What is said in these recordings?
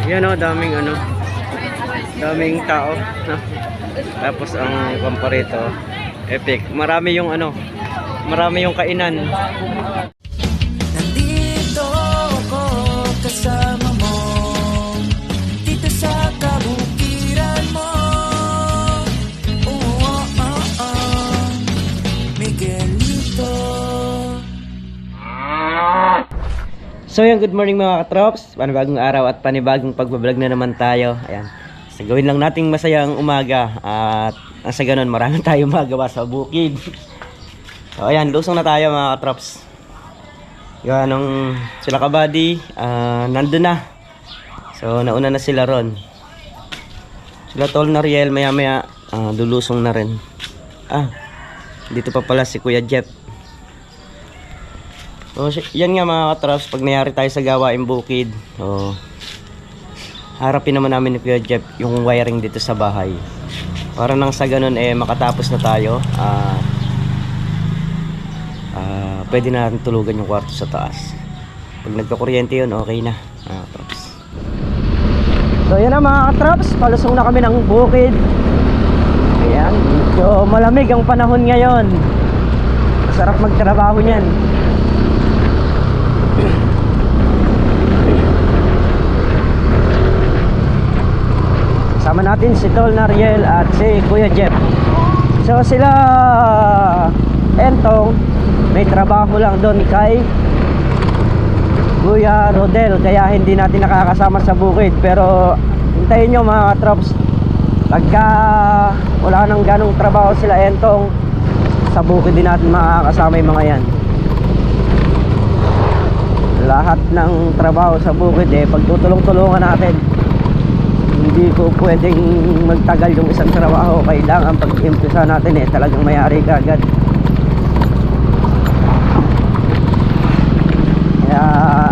Yan o, daming ano, daming tao. Tapos ang komparito, epic. Marami yung ano, marami yung kainan. Nandito ako kasama mo, dito sa kabukiran mo. Miguelito. So yan, good morning mga katrops. Panibagong araw at panibagong pagbablog na naman tayo. Ayan, so, gawin lang nating masayang umaga. At sa ganun, marami tayong magawa sa bukid. So ayan, lusong na tayo mga katrops. Yan, nung sila kabady, nandun na. So nauna na sila ron. Sila tol na Riel, maya maya lulusong na rin. Dito pa pala si Kuya Jeff. So, yan nga mga katrops, pag nangyari tayo sa gawaing bukid, so, harapin naman namin ni Kuya Jeff yung wiring dito sa bahay. Para nang sa ganun makatapos na tayo, pwede na natin tulugan yung kwarto sa taas. Pag nagkakuryente yun, okay na mga katrops. So yan na mga katrops, palusong na kami ng bukid. Ayan, medyo malamig ang panahon ngayon. Masarap magtrabaho niyan. Sama natin si Tol Nariel at si Kuya Jeff. So sila Entong may trabaho lang doon kay Kuya Rodel, kaya hindi natin nakakasama sa bukid. Pero hintayin nyo mga katrops, pagka wala nang ganong trabaho sila Entong, sa bukid din natin makakasama yung mga yan. Lahat ng trabaho sa bukid pagtutulong-tulungan natin. Hindi ko pwedeng magtagal yung isang trabaho. Kailangan pag-impisa natin talagang mayari ka agad. Kaya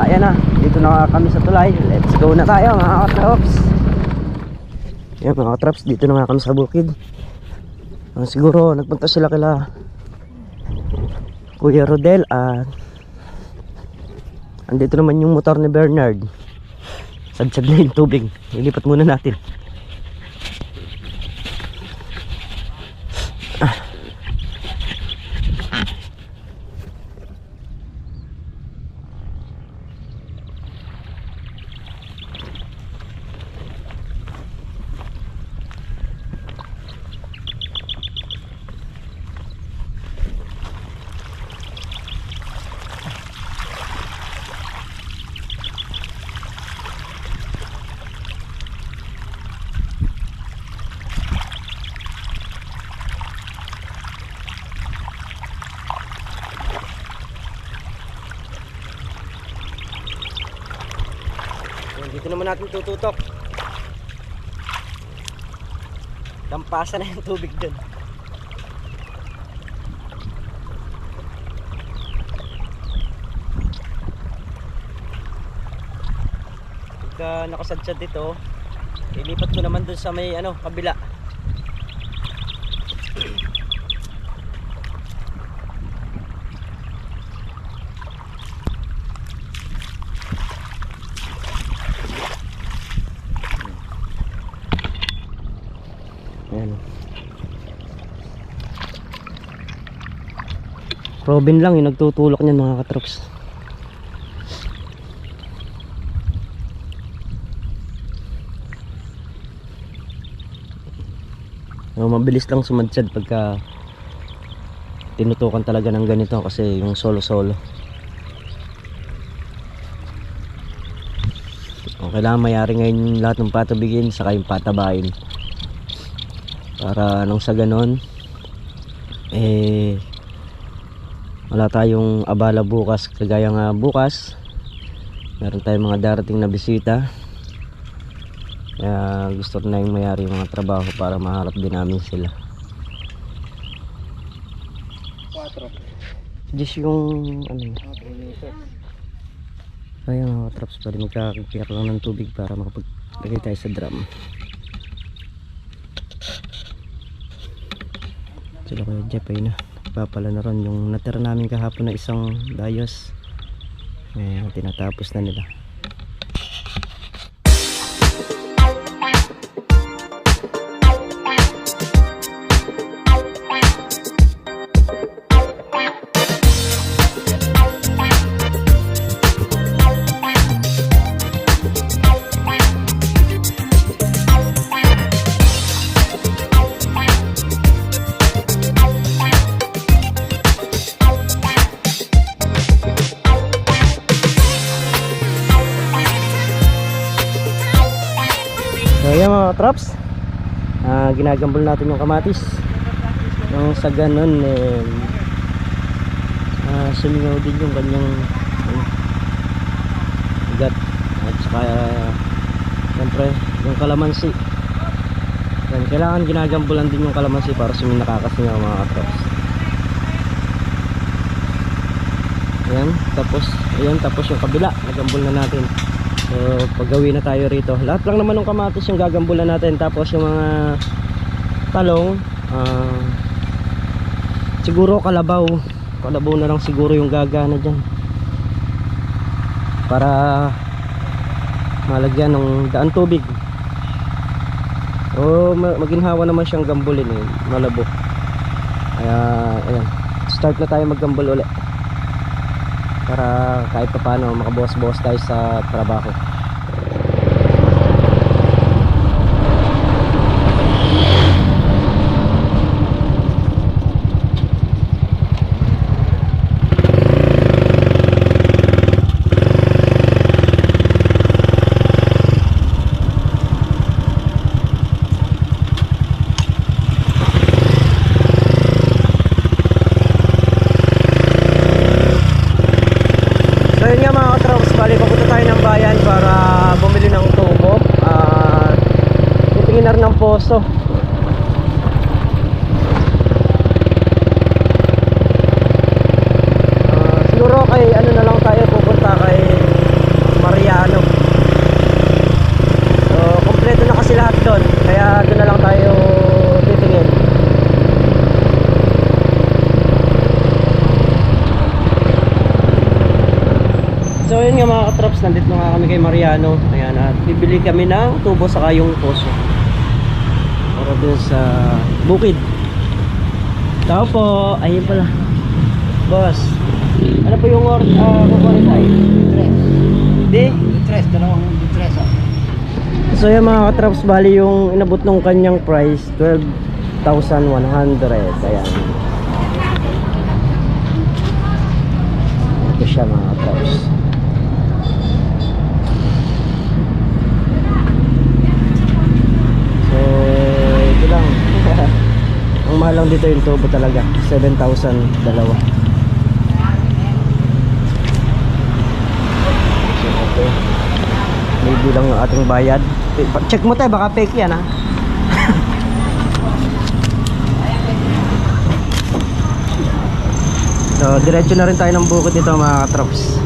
ayan na, dito na kami sa tulay. Let's go na tayo mga katrops. Yan mga katrops, dito na kami sa bukid. Siguro nagpunta sila kila Kuya Rodel at andito naman yung motor ni Bernard. Sadsad na yung tubig. Ilipat muna natin. Dito naman natin tututok. Dampasan na yung tubig dun. Pagka nakasadsad dito, ilipat ko naman dun sa may kabila. Ayan. Robin lang yung nagtutulak niyan mga katrops. Mabilis lang sumadsad pagka tinutukan talaga ng ganito kasi yung solo-solo. Kailangan mayari ngayon lahat ng patubigin saka yung patabain. Para nung sa ganon wala tayong abala bukas. Kagaya nga bukas meron tayong mga darating na bisita, kaya gusto na yung mayari yung mga trabaho para maharap din namin sila. 4 just yung kaya mga traps pwede magkakakiyak lang ng tubig para makapaglagay tayo sa drum. Sila Kuya Jeff ay nagpapala na ron yung natira namin kahapon na isang dayos. Tinatapos na nila. So yan mga traps, ginagambol natin yung kamatis nang sa ganun sumingaw din yung kanyang ugat at saka siyempre yung kalamansi. Yan, kailangan ginagambulan din yung kalamansi para nakakasingaw mga traps. Ayan, tapos yung kabila nagambol na natin. So paggawin na tayo rito, lahat lang naman ng kamatis yung gagambulan natin. Tapos yung mga talong siguro kalabaw na lang siguro yung gagana dyan para malagyan ng daan tubig. So maginhawa naman siyang gambulin malabo. Kaya ayan, start na tayo maggambol ulit para kahit pa paano makabawas-bawas tayo sa trabaho. So yun nga mga katrops, bali papunta tayo ng bayan para bumili ng tubo at titingin na rin ng poso. Siguro kay ano na lang tayo pupunta kay Mariano. So kompleto na kasi lahat doon, kaya doon na lang tayo titingin. So yun nga mga katrops, nandito nga kami kay Mariano. Ayan, at bibili kami ng tubo saka yung poso para dun sa bukid. Tao po, ayun pala boss, ano po yung kukunin tayo? Di? Tres, dalawang tres. So yun mga katrops, bali yung inabot ng kanyang price 12,100. Ayan, ito siya mga katrops. Ang mahal lang dito yung tubo talaga, 7,000 dalawa. So, okay. Maybe lang ang ating bayad. Check mo tayo, baka fake yan ha. So diretso na rin tayo ng bukid dito mga katrops.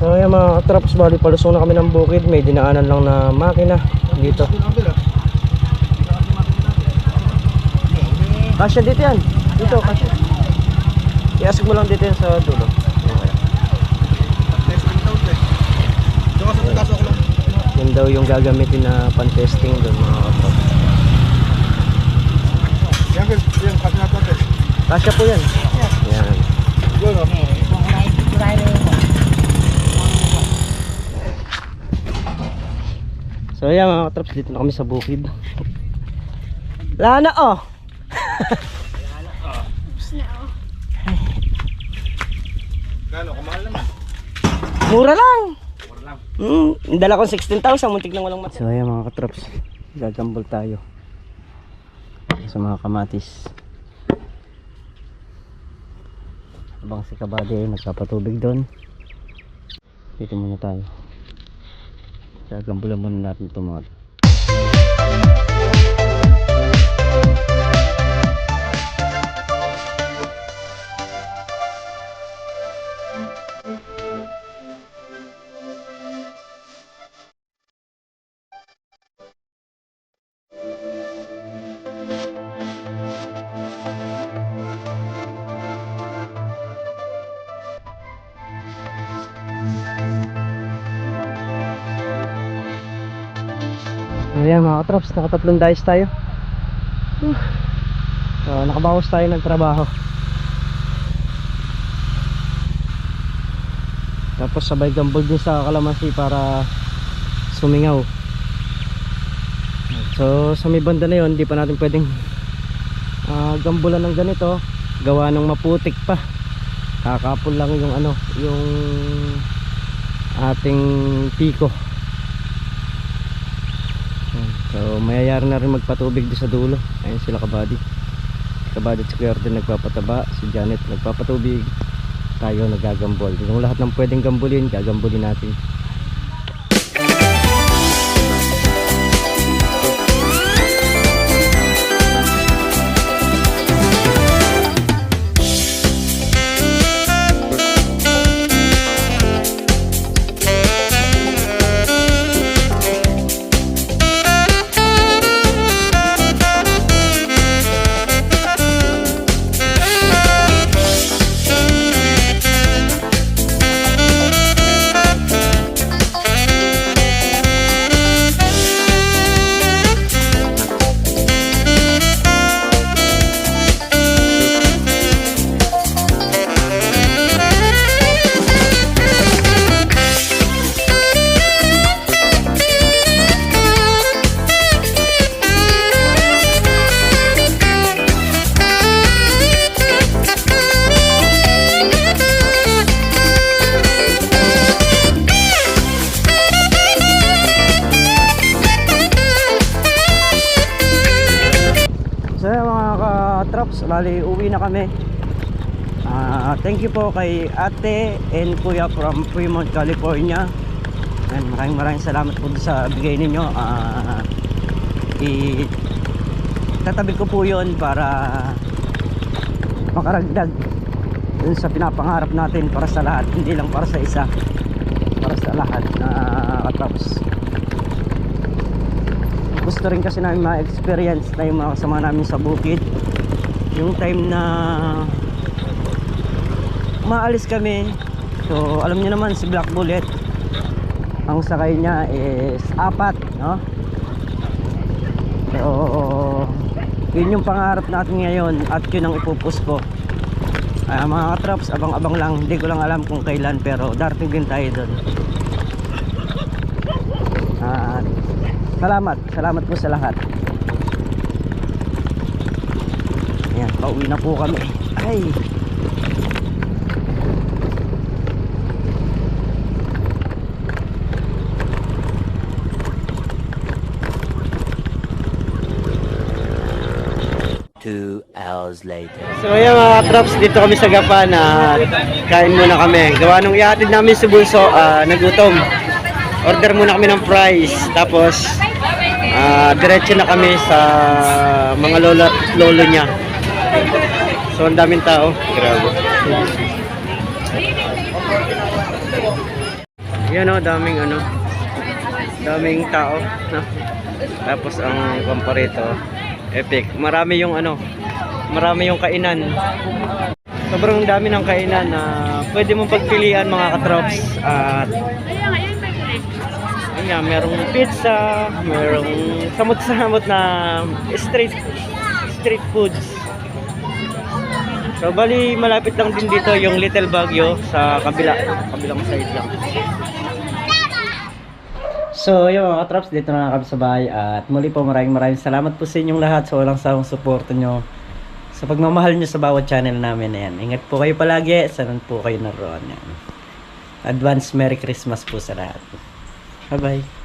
So yan mga katrops, bali palusong na kami ng bukid. May dinaanan lang na makina dito. Kasya dito yan. Dito, kasya. Iasig mo lang dito yan sa dulo. Yan daw yung gagamitin na pan-testing doon mga kapag. Kasya po yan. Yan. So yan mga katrops, dito na kami sa bukid. Lana oh! Kano, kamahal naman. Mura lang. Mura lang. Dala kong 16,000, muntik lang walang mati. So ayan mga katrops, gagambol tayo sa mga kamatis. Habang si Kabady ay nagpapatubig doon, dito muna tayo. Gagambulan muna natin ito mga. Ayan mga katrops, nakatatlong dice tayo. So, nakabawas tayo ng trabaho. Tapos sabay gambol din sa kalamansi para sumingaw. So sa may banda na yun, hindi pa natin pwedeng gambulan ng ganito, gawa ng maputik pa. Kakapon lang yung ano, yung ating piko. Ayan. So mayayari na rin magpatubig doon sa dulo. Ayun sila kabady at si Kuya Arden nagpapataba, si Janet nagpapatubig, tayo nagagambol. Yung lahat ng pwedeng gambulin, gagambulin natin. So yun, mga ka-trops, bali uwi na kami. Thank you po kay ate and kuya from Fremont, California. And maraming salamat po sa bigay ninyo. Tatabi ko po yun para makaragdag dun sa pinapangarap natin para sa lahat, hindi lang para sa isa, para sa lahat na ka-trops. Gusto rin kasi namin ma-experience na yung mga kasama namin sa bukid, yung time na maalis kami. So alam niyo naman si Black Bullet, ang sakay niya is 4, no? So yun yung pangarap natin ngayon at yun ang ipupus ko. Mga katrops, abang-abang lang, hindi ko lang alam kung kailan, pero darating din tayo doon. Salamat po sa lahat. Ayan, pauwi na po kami. Ay, so ayan mga traps, dito kami sa Gapan at kain muna kami. Gawa nung ihatid namin si Bunso, nagutom. Order muna kami ng fries, tapos diretso na kami sa mga lolo niya. So ang daming tao, grabe. Yan o, daming tao, no? Tapos ang pamparito epic. Marami yung kainan. Sobrang dami ng kainan na pwede mong pagpilian mga katrops. At ayan, merong pizza, merong samot-samot na street foods. So bali malapit lang din dito yung Little Baguio sa kabilang side lang. So yun mga katrops, dito na kami sa bahay at muli po maraming salamat po sa inyong lahat sa walang sawang suporta nyo, sa pagmamahal nyo sa bawat channel namin. Ayan, ingat po kayo palagi, saan po kayo naroon. Advance Merry Christmas po sa lahat. Bye bye.